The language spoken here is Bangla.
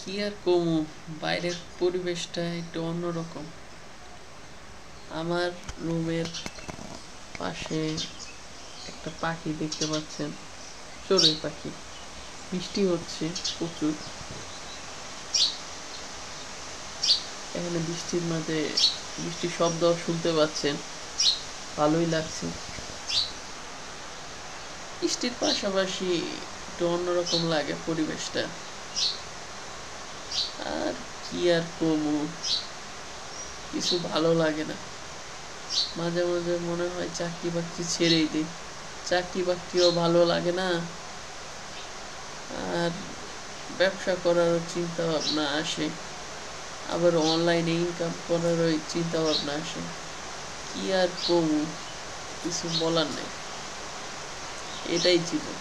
কি আর কমু, বাইরের পরিবেশটা একটু অন্যরকম। আমার রুমের পাশে একটা পাখি দেখতে পাচ্ছেন, চড়ুই পাখি। বৃষ্টি হচ্ছে প্রচুর। এখানে বৃষ্টির মাঝে বৃষ্টির শব্দ শুনতে পাচ্ছেন, ভালোই লাগছে। বৃষ্টির পাশাপাশি একটু অন্যরকম লাগে পরিবেশটা। আর কি আর কমু, কিছু ভালো লাগে না। মাঝে মাঝে মনে হয় চাকরি বাকরি ছেড়েই দিই। চাকরি বাকরিও ভালো লাগে না, আর ব্যবসা করারও চিন্তা ভাবনা আসে, আবার অনলাইনে ইনকাম করারও চিন্তা ভাবনা আসে। কি আর কমু, কিছু বলার নেই, এটাই জীবন।